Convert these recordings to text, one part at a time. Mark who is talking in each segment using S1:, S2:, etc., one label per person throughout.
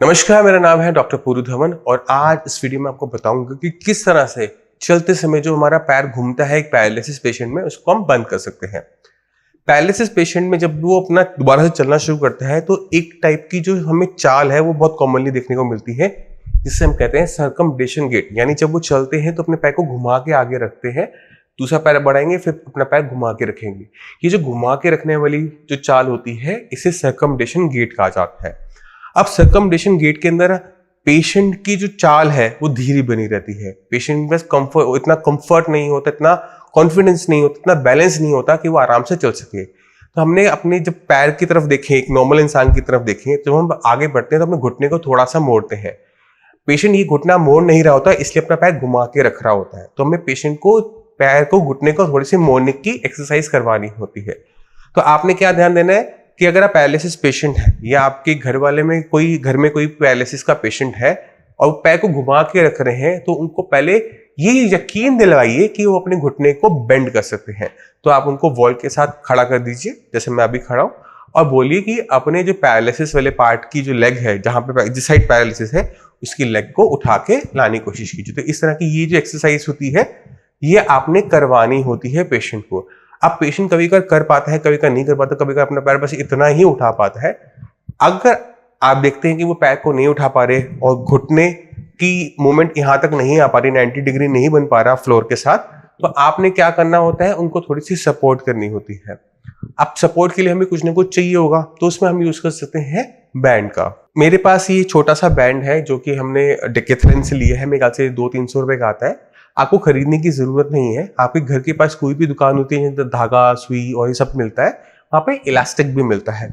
S1: नमस्कार, मेरा नाम है डॉक्टर पूरू धवन और आज इस वीडियो में आपको बताऊंगा कि किस तरह से चलते समय जो हमारा पैर घूमता है एक पैरालिसिस पेशेंट में, उसको हम बंद कर सकते हैं। पैरालिसिस पेशेंट में जब वो अपना दोबारा से चलना शुरू करता है तो एक टाइप की जो हमें चाल है वो बहुत कॉमनली देखने को मिलती है, जिससे हम कहते हैं सर्कमडेशन गेट। यानी जब वो चलते हैं तो अपने पैर को घुमा के आगे रखते हैं, दूसरा पैर बढ़ाएंगे, फिर अपना पैर घुमा के रखेंगे। ये जो घुमा के रखने वाली जो चाल होती है इसे सर्कमडेशन गेट कहा जाता है। अब सर्कमडेशन गेट के अंदर पेशेंट की जो चाल है वो धीरे बनी रहती है। पेशेंट में इतना कंफर्ट नहीं होता, इतना कॉन्फिडेंस नहीं होता, इतना बैलेंस नहीं होता कि वो आराम से चल सके। तो हमने अपने जब पैर की तरफ देखें, एक नॉर्मल इंसान की तरफ देखें, जब हम आगे बढ़ते हैं तो अपने घुटने को थोड़ा सा मोड़ते हैं। पेशेंट ये घुटना मोड़ नहीं रहा होता, इसलिए अपना पैर घुमा के रख रहा होता है। तो हमें पेशेंट को पैर को घुटने को थोड़ी सी मोड़ने की एक्सरसाइज करवानी होती है। तो आपने क्या ध्यान देना है कि अगर आप पैरालिसिस पेशेंट है या आपके घर में कोई पैरालिसिस का पेशेंट है और पैर को घुमा के रख रहे हैं, तो उनको पहले ये यकीन दिलवाइए कि वो अपने घुटने को बेंड कर सकते हैं। तो आप उनको वॉल के साथ खड़ा कर दीजिए, जैसे मैं अभी खड़ा हूं, और बोलिए कि अपने जो पैरालिसिस वाले पार्ट की जो लेग है, जहां पे जिस साइड पैरालिसिस है उसकी लेग को उठा के लाने की कोशिश कीजिए। तो इस तरह की ये जो एक्सरसाइज होती है ये आपने करवानी होती है पेशेंट को। अब पेशेंट कभी कर पाता है, कभी नहीं कर पाता, कभी अपना पैर बस इतना ही उठा पाता है। अगर आप देखते हैं कि वो पैर को नहीं उठा पा रहे और घुटने की मूवमेंट यहां तक नहीं आ पा रही, 90 डिग्री नहीं बन पा रहा फ्लोर के साथ, तो आपने क्या करना होता है, उनको थोड़ी सी सपोर्ट करनी होती है। अब सपोर्ट के लिए हमें कुछ ना कुछ चाहिए होगा, तो उसमें हम यूज कर सकते हैं बैंड का। मेरे पास ये छोटा सा बैंड है जो कि हमने डेकेथलन से लिया है, मेरे ख्याल से 200-300 रुपए का आता है। आपको खरीदने की जरूरत नहीं है। आपके घर के पास कोई भी दुकान होती है जहाँ धागा, सुई और ये सब मिलता है, वहां पे इलास्टिक भी मिलता है।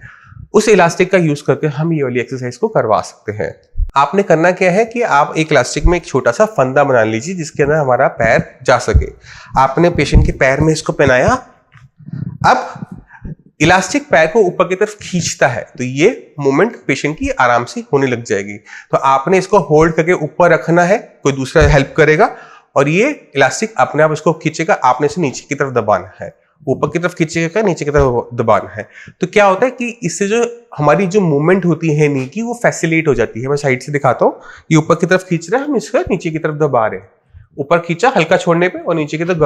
S1: उस इलास्टिक का यूज करके हम ये वाली एक्सरसाइज को करवा सकते हैं। आपने करना क्या है कि आप एक इलास्टिक में एक छोटा सा फंदा बना लीजिए जिसके अंदर हमारा पैर जा सके। आपने पेशेंट के पैर में इसको पहनाया। अब इलास्टिक पैर को ऊपर की तरफ खींचता है तो ये मूवमेंट पेशेंट की आराम से होने लग जाएगी। तो आपने इसको होल्ड करके ऊपर रखना है, कोई दूसरा हेल्प करेगा और ये इलास्टिक अपने आप इसको खींचेगा। आपने इसे नीचे की तरफ दबाना है, ऊपर की तरफ खींचेगा, नीचे की तरफ दबाना है। तो क्या होता है कि इससे जो हमारी जो मूवमेंट होती है नी की, वो फैसिलिटेट हो जाती है। मैं साइड से दिखाता हूँ, ये ऊपर की तरफ खींच रहा है, हम इसको नीचे की तरफ दबा रहे हैं। ऊपर खींचा हल्का छोड़ने पे और नीचे की तरफ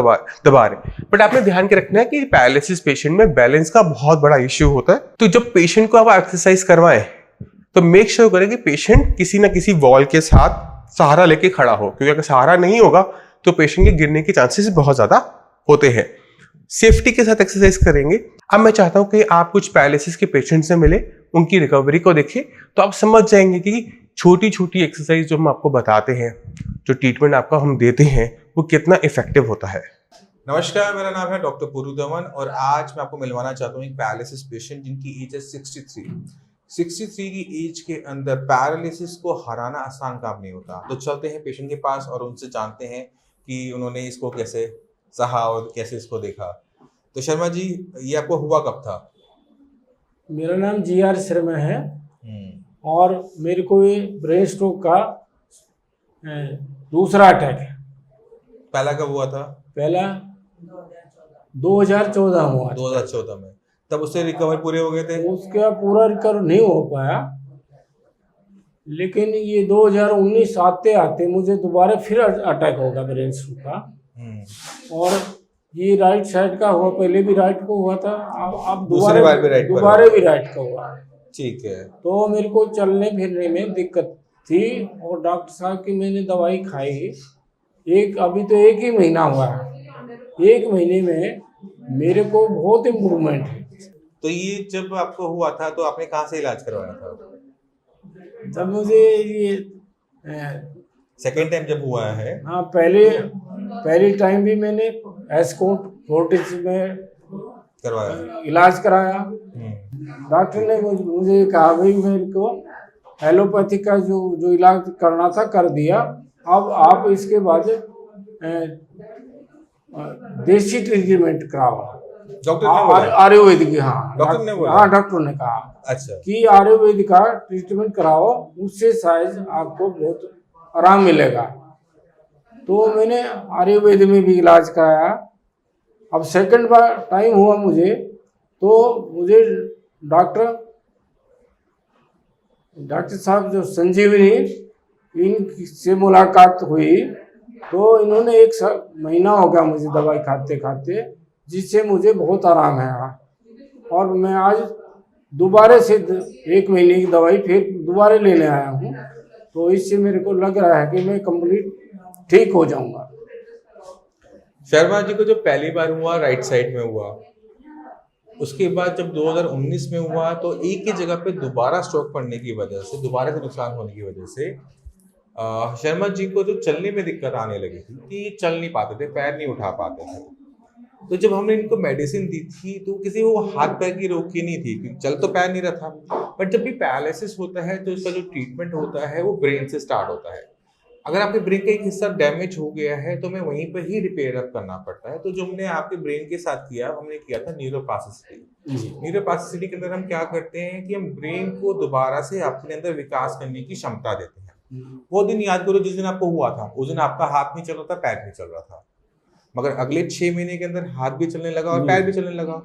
S1: दबा रहे। बट आपने ध्यान के रखना है कि पैरालिसिस पेशेंट में बैलेंस का बहुत बड़ा इश्यू होता है। तो जब पेशेंट को आप एक्सरसाइज करवाएं तो मेक श्योर करें कि पेशेंट किसी ना किसी वॉल के साथ सहारा लेके खड़ा हो, क्योंकि अगर सहारा नहीं होगा तो पेशेंट के गिरने के चांसेस बहुत ज्यादा होते हैं। सेफ्टी के साथ एक्सरसाइज करेंगे। अब मैं चाहता हूं कि आप कुछ पैरालिसिस के पेशेंट से मिले, उनकी रिकवरी को देखें, तो आप समझ जाएंगे कि छोटी छोटी एक्सरसाइज जो हम आपको बताते हैं, जो ट्रीटमेंट आपका हम देते हैं, वो कितना इफेक्टिव होता है।
S2: नमस्कार, मेरा नाम है डॉक्टर पूरू धवन और आज मैं आपको मिलवाना चाहता हूँ एक पैरालिसिस पेशेंट जिनकी एज है 63 की एज के अंदर पैरालिसिस को हराना आसान काम नहीं होता। तो चलते हैं पेशेंट के पास और उनसे जानते हैं कि उन्होंने इसको कैसे सहा और कैसे इसको देखा। तो शर्मा जी, ये आपको हुआ कब था?
S3: मेरा नाम GR शर्मा है और मेरे को ये ब्रेन स्ट्रोक का दूसरा अटैक है।
S2: पहला कब हुआ था?
S3: पहला 2014 हुआ।
S2: 2014 में। तब उससे रिकवर पूरे हो गए थे?
S3: उसका पूरा रिकवर नहीं हो पाया, लेकिन ये 2019 आते आते मुझे दोबारा फिर अटैक होगा ब्रेन स्ट्रोक का। और ये राइट साइड का हुआ, पहले भी राइट को हुआ था, अब दोबारा भी राइट का हुआ।
S2: ठीक है।
S3: तो मेरे को चलने फिरने में दिक्कत थी और डॉक्टर साहब की मैंने दवाई खाई। अभी तो 1 ही महीना हुआ है। 1 महीने में मेरे को बहुत इम्प्रूवमेंट है।
S2: तो ये जब आपको हुआ था तो आपने कहाँ से इलाज करवाया था?
S3: जब मुझे ये
S2: सेकेंड टाइम जब हुआ है?
S3: हाँ, पहली टाइम भी मैंने एस्कॉर्ट फोर्टिस में
S2: करवाया,
S3: इलाज कराया। डॉक्टर ने मुझे कहा भाई मेरे को एलोपैथी का जो इलाज करना था कर दिया, अब आप इसके बाद देसी ट्रीटमेंट कराओ। आयुर्वेदिक। हाँ, डॉक्टर ने कहा
S2: अच्छा
S3: कि आयुर्वेदिक का ट्रीटमेंट कराओ, उससे शायद आपको बहुत आराम मिलेगा। तो मैंने आयुर्वेद में भी इलाज कराया। अब सेकंड बार टाइम हुआ मुझे, तो मुझे डॉक्टर डॉक्टर साहब जो संजीवनी, इनसे मुलाकात हुई तो इन्होंने एक महीना हो गया मुझे दवाई खाते खाते, जिससे मुझे बहुत आराम है। और मैं आज दोबारा से 1 महीने की दवाई फिर दोबारा लेने आया हूँ, तो इससे मेरे को लग रहा है कि मैं कंप्लीट ठीक हो जाऊंगा।
S2: शर्मा जी को जो पहली बार हुआ राइट साइड में हुआ, उसके बाद जब 2019 में हुआ तो एक ही जगह पे दोबारा स्ट्रोक पड़ने की वजह से, दोबारा से नुकसान होने की वजह से शर्मा जी को जो चलने में दिक्कत आने लगी थी कि चल नहीं पाते थे, पैर नहीं उठा पाते थे। तो जब हमने इनको मेडिसिन दी थी तो किसी वो हाथ पैर की रोक ही नहीं थी, क्योंकि चल तो पैर नहीं रहा था। बट जब भी पैरालिसिस होता है तो उसका जो ट्रीटमेंट होता है वो ब्रेन से स्टार्ट होता है। अगर आपके ब्रेन का एक हिस्सा डैमेज हो गया है तो हमें वहीं पर ही रिपेयर अप करना पड़ता है। तो जो हमने आपके ब्रेन के साथ किया, हमने किया था न्यूरोप्लास्टिसिटी। न्यूरोप्लास्टिसिटी के अंदर हम क्या करते हैं कि हम ब्रेन को दोबारा से अपने अंदर विकास करने की क्षमता देते हैं। वो दिन याद करो जिस दिन आपको हुआ था, उस दिन आपका हाथ नहीं चल रहा था, पैर नहीं चल रहा था, मगर अगले 6 महीने के अंदर हाथ भी चलने लगा और पैर भी चलने लगा।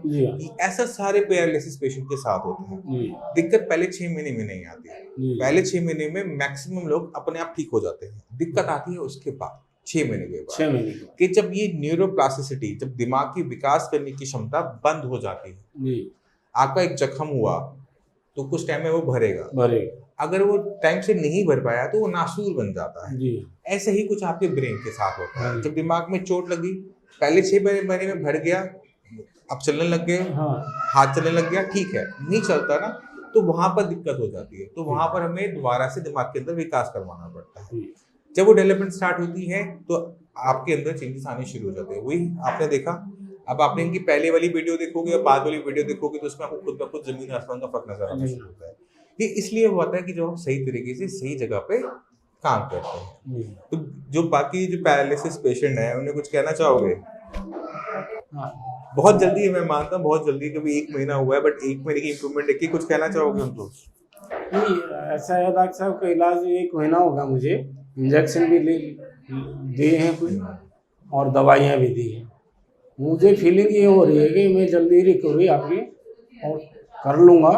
S2: ऐसा सारे पैरालिसिस पेशेंट के साथ होता है। दिक्कत पहले 6 महीने में नहीं आती है, पहले 6 महीने में मैक्सिमम लोग अपने आप ठीक हो जाते हैं। दिक्कत आती है उसके बाद 6 महीने के बाद,
S3: 6 महीने
S2: कि जब ये न्यूरोप्लास्टिसिटी, जब दिमाग की विकास करने की क्षमता बंद हो जाती है। आपका एक जख्म हुआ तो कुछ टाइम में वो भरेगा, अगर वो टाइम से नहीं भर पाया तो वो नासूर बन जाता है। ऐसे ही कुछ आपके ब्रेन के साथ होता है। जब दिमाग में चोट लगी, पहले 6 महीने में भर गया, अब चलने लग गए, हाथ चलने लग गया, ठीक है, नहीं चलता ना, तो वहां पर दिक्कत हो जाती है। तो वहां पर हमें दोबारा से दिमाग के अंदर विकास करवाना पड़ता है। जब वो डेवलपमेंट स्टार्ट होती है तो आपके अंदर चेंजेस आने शुरू हो जाते हैं। वही आपने देखा, अब आपने इनकी पहले वाली वीडियो देखोगे और बाद वाली वीडियो देखोगे तो उसमें आपको खुद ब खुद जमीन आसमान का फर्क नजर आना शुरू होता है। ये इसलिए होता है कि जब हम सही तरीके से सही जगह पे काम करते हैं। तो जो बाकी जो पैरालिसिस पेशेंट है उन्हें कुछ कहना चाहोगे? बहुत जल्दी, मैं मानता हूँ बहुत जल्दी, कभी 1 महीना हुआ है, बट 1 महीने की इम्प्रूवमेंट देख के कुछ कहना चाहोगे उनको?
S3: नहीं, ऐसा है डॉक्टर साहब का इलाज 1 महीना होगा, मुझे इंजेक्शन भी दिए हैं कुछ और दवाइयाँ भी दी हैं। मुझे फीलिंग ये हो रही है कि मैं जल्दी रिकवरी आपकी और कर लूँगा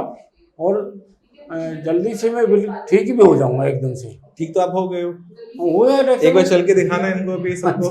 S3: और जल्दी से मैं ठीक भी हो जाऊँगा एकदम से।
S2: ठीक तो आप हो गए हो,
S3: है
S2: एक बार चल के दिखाना इनको अभी सबको।